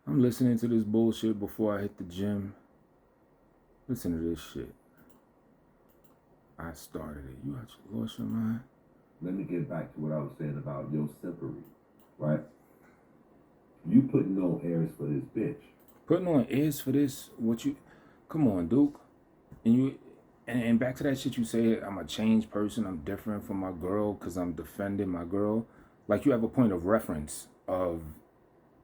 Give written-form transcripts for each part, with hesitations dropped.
I'm listening to this bullshit before I hit the gym. Listen to this shit. I started it. You actually lost your mind? Let me get back to what I was saying about your simpery, right? You putting no airs for this bitch. Putting on airs for this? What you? Come on, Duke. And you, and back to that shit you say. I'm a changed person. I'm different from my girl because I'm defending my girl. Like you have a point of reference of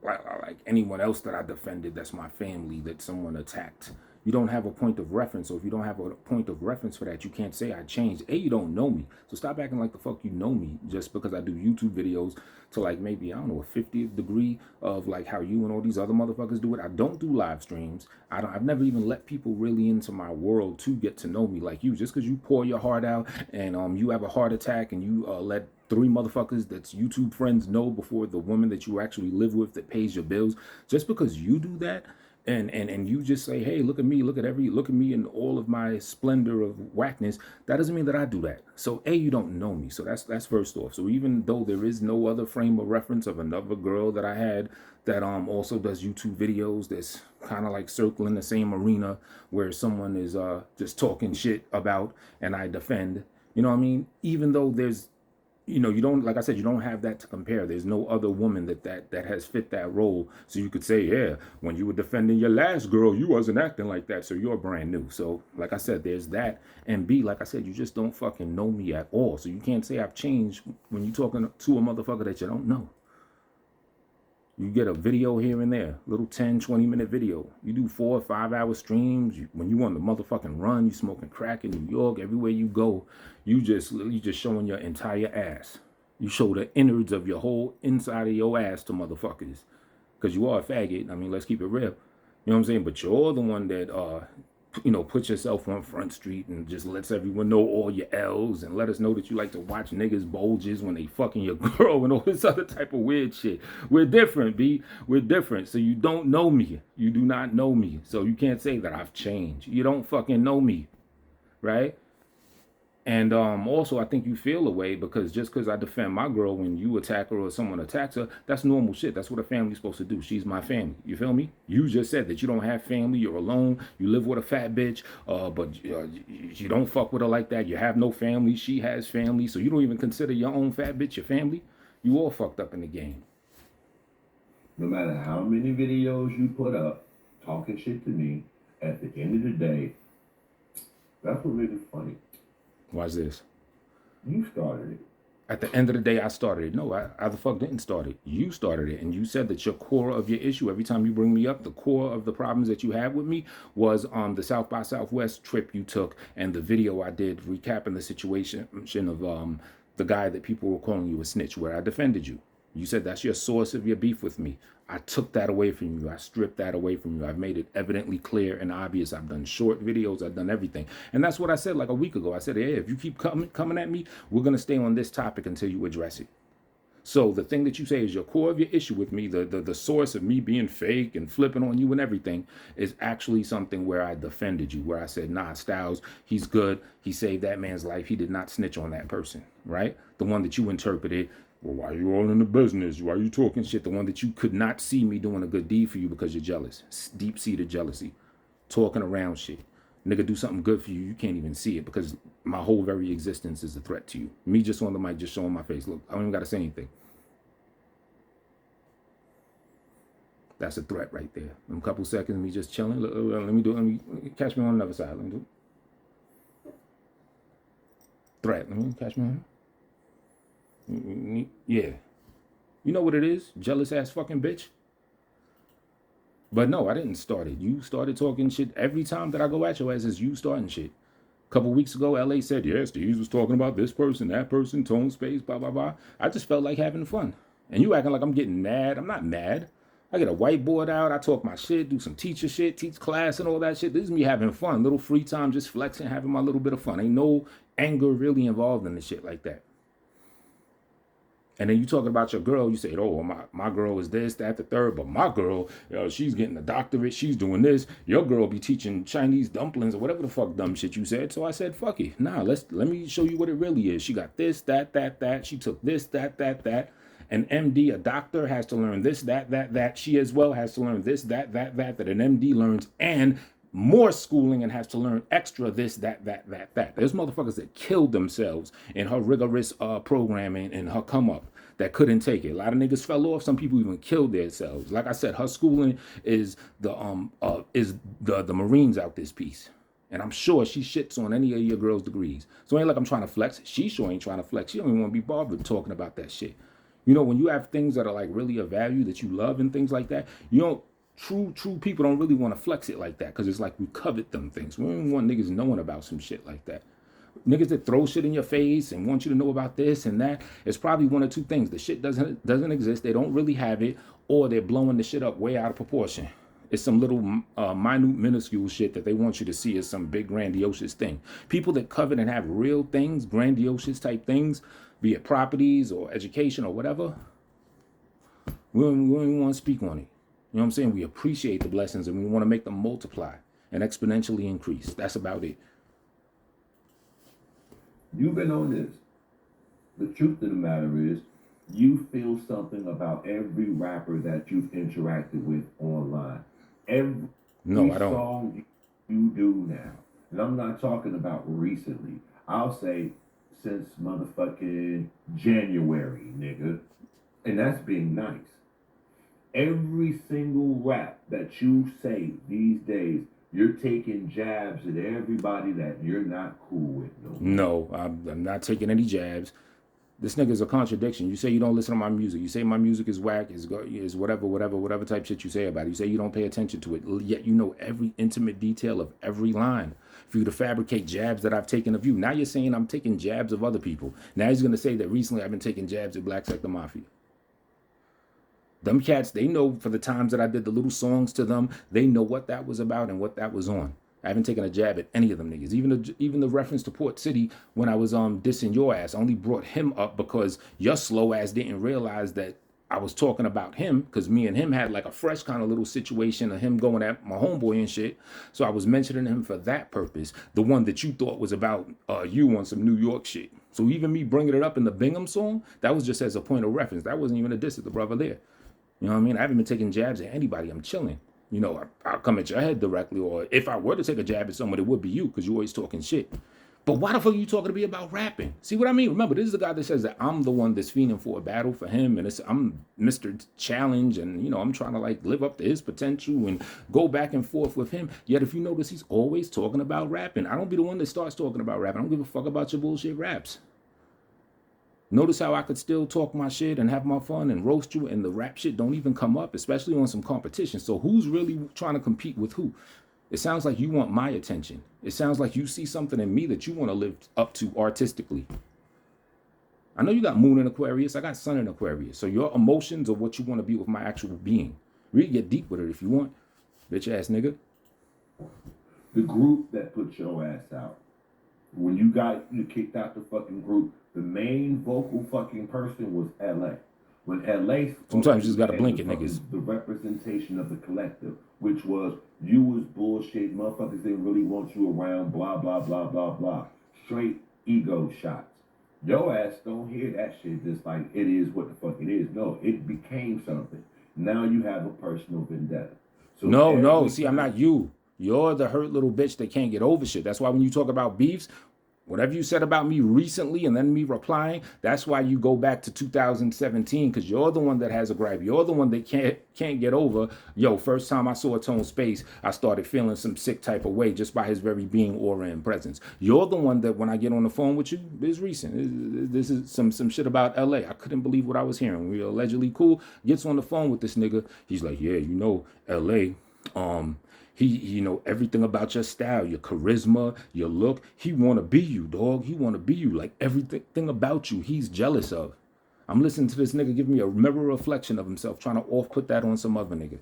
like anyone else that I defended. That's my family that someone attacked. You don't have a point of reference. So if you don't have a point of reference for that, you can't say I changed. A, you don't know me. So stop acting like the fuck you know me just because I do YouTube videos to like maybe, I don't know, a 50th degree of like how you and all these other motherfuckers do it. I don't do live streams. I've never even let people really into my world to get to know me like you. Just because you pour your heart out and you have a heart attack and you let three motherfuckers that's YouTube friends know before the woman that you actually live with that pays your bills, just because you do that and you just say, hey, look at me, look at me in all of my splendor of whackness, that doesn't mean that I do that. So A, you don't know me. So that's first off. So even though there is no other frame of reference of another girl that I had that also does YouTube videos that's kind of like circling the same arena where someone is just talking shit about and I defend, you know what I mean? Even though there's, you don't, like I said, you don't have that to compare. There's no other woman that has fit that role. So you could say, yeah, when you were defending your last girl, you wasn't acting like that. So you're brand new. So like I said, there's that. And B, like I said, you just don't fucking know me at all. So you can't say I've changed when you're talking to a motherfucker that you don't know. You get a video here and there, little 10, 20-minute video. You do 4 or 5 hour streams. When you on the motherfucking run, you smoking crack in New York, everywhere you go, you just showing your entire ass. You show the innards of your whole inside of your ass to motherfuckers. Because you are a faggot. I mean, let's keep it real. You know what I'm saying? But you're the one that put yourself on Front Street and just lets everyone know all your L's and let us know that you like to watch niggas bulges when they fucking your girl and all this other type of weird shit. We're different, B. We're different. So you don't know me. You do not know me. So you can't say that I've changed. You don't fucking know me, right? And also, I think you feel away because just because I defend my girl when you attack her or someone attacks her, that's normal shit. That's what a family's supposed to do. She's my family. You feel me? You just said that you don't have family. You're alone. You live with a fat bitch, but you don't fuck with her like that. You have no family. She has family. So you don't even consider your own fat bitch your family. You all fucked up in the game. No matter how many videos you put up talking shit to me, at the end of the day, that's what made it funny. Watch this. You started it. At the end of the day, I started it. No, I the fuck didn't start it. You started it. And you said that your core of your issue, every time you bring me up, the core of the problems that you had with me was on the South by Southwest trip you took and the video I did recapping the situation of the guy that people were calling you a snitch, where I defended you. You said that's your source of your beef with me. I took that away from you. I stripped that away from you. I've made it evidently clear and obvious. I've done short videos. I've done everything. And that's what I said like a week ago. I said, hey, if you keep coming at me, we're going to stay on this topic until you address it. So the thing that you say is your core of your issue with me, the source of me being fake and flipping on you and everything, is actually something where I defended you, where I said, nah, Styles, he's good. He saved that man's life. He did not snitch on that person, right? The one that you interpreted, well, why are you all in the business? Why are you talking shit? The one that you could not see me doing a good deed for you because you're jealous. Deep-seated jealousy. Talking around shit. Nigga do something good for you, you can't even see it because my whole very existence is a threat to you. Me just on the mic, just showing my face. Look, I don't even got to say anything. That's a threat right there. In a couple seconds, me just chilling. Let me catch me on the other side. Let me do threat. Let me catch me on. Yeah. You know what it is? Jealous ass fucking bitch. But no, I didn't start it. You started talking shit. Every time that I go at your ass is you starting shit. A couple weeks ago, LA said, yes, Steve was talking about this person, that person, tone space, blah, blah, blah. I just felt like having fun. And you acting like I'm getting mad. I'm not mad. I get a whiteboard out. I talk my shit, do some teacher shit, teach class and all that shit. This is me having fun. Little free time, just flexing, having my little bit of fun. Ain't no anger really involved in the shit like that. And then you talking about your girl, you say, oh, my girl is this, that, the third, but my girl, she's getting a doctorate, she's doing this. Your girl be teaching Chinese dumplings or whatever the fuck dumb shit you said. So I said, fuck it. Nah, let me show you what it really is. She got this, that. She took this, that. An MD, a doctor, has to learn this, that. She as well has to learn this, that an MD learns, and more schooling, and has to learn extra this, that. There's motherfuckers that killed themselves in her rigorous programming and her come up that couldn't take it. A lot of niggas fell off. Some people even killed themselves. Like I said, her schooling is the Marines out this piece. And I'm sure she shits on any of your girls' degrees. So it ain't like I'm trying to flex. She sure ain't trying to flex. She don't even want to be bothered talking about that shit. You know, when you have things that are like really of value that you love and things like that, you don't, true people don't really want to flex it like that, because it's like we covet them things. We don't want niggas knowing about some shit like that. Niggas that throw shit in your face and want you to know about this and that, it's probably one or two things. The shit doesn't exist. They don't really have it, or they're blowing the shit up way out of proportion. It's some little minute, minuscule shit that they want you to see as some big grandiose thing. People that covet and have real things, grandiose type things, be it properties or education or whatever, we don't even want to speak on it. You know what I'm saying? We appreciate the blessings and we want to make them multiply and exponentially increase. That's about it. You've been on this. The truth of the matter is, you feel something about every rapper that you've interacted with online. Every No, I don't. song you do now. And I'm not talking about recently. I'll say since motherfucking January, nigga. And that's being nice. Every single rap that you say these days, you're taking jabs at everybody that you're not cool with. No, I'm not taking any jabs. This nigga's a contradiction. You say you don't listen to my music. You say my music is whack, is whatever type shit you say about it. You say you don't pay attention to it, yet you know every intimate detail of every line. For you to fabricate jabs that I've taken of you. Now you're saying I'm taking jabs of other people. Now he's going to say that recently I've been taking jabs at Black Sector Mafia. Them cats, they know for the times that I did the little songs to them, they know what that was about and what that was on. I haven't taken a jab at any of them niggas. Even the reference to Port City when I was dissing your ass, I only brought him up because your slow ass didn't realize that I was talking about him, because me and him had like a fresh kind of little situation of him going at my homeboy and shit. So I was mentioning him for that purpose. The one that you thought was about you on some New York shit. So even me bringing it up in the Bingham song, that was just as a point of reference. That wasn't even a diss at the brother there. You know what I mean? I haven't been taking jabs at anybody. I'm chilling. You know, I'll come at your head directly, or if I were to take a jab at someone, it would be you, because you always talking shit. But why the fuck are you talking to me about rapping? See what I mean? Remember, this is the guy that says that I'm the one that's fiending for a battle for him, and I'm Mr. Challenge, and, you know, I'm trying to, like, live up to his potential and go back and forth with him. Yet, if you notice, he's always talking about rapping. I don't be the one that starts talking about rapping. I don't give a fuck about your bullshit raps. Notice how I could still talk my shit and have my fun and roast you, and the rap shit don't even come up, especially on some competition. So who's really trying to compete with who? It sounds like you want my attention. It sounds like you see something in me that you want to live up to artistically. I know you got Moon in Aquarius. I got Sun in Aquarius. So your emotions are what you want to be with my actual being. We can get deep with it if you want, bitch ass nigga. The group that put your ass out, when you kicked out the fucking group, the main vocal fucking person was LA. When LA, sometimes you just gotta blink it, niggas. The representation of the collective, which was you was bullshit, motherfuckers didn't really want you around, blah blah blah blah blah. Straight ego shots. Your ass don't hear that shit just like it is what the fuck it is. No, it became something. Now you have a personal vendetta. So no, see, I'm not you. You're the hurt little bitch that can't get over shit. That's why when you talk about beefs, whatever you said about me recently and then me replying, that's why you go back to 2017, because you're the one that has a gripe. You're the one that can't get over, yo, first time I saw Tone Space, I started feeling some sick type of way just by his very being, aura, and presence. You're the one that when I get on the phone with you, it's recent. This is some shit about LA. I couldn't believe what I was hearing. We were allegedly cool. Gets on the phone with this nigga. He's like, yeah, you know, LA, he, you know, everything about your style, your charisma, your look. He want to be you, dog. He want to be you. Like everything about you, he's jealous of. I'm listening to this nigga give me a mirror reflection of himself, trying to off-put that on some other nigga.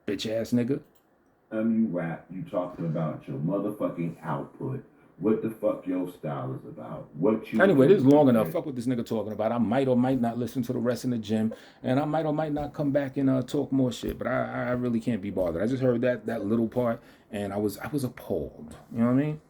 Bitch ass nigga. You rap, you talking about your motherfucking output. What the fuck your style is about. Anyway, this is long enough. Fuck what this nigga talking about. I might or might not listen to the rest in the gym. And I might or might not come back and talk more shit. But I really can't be bothered. I just heard that little part and I was appalled. You know what I mean?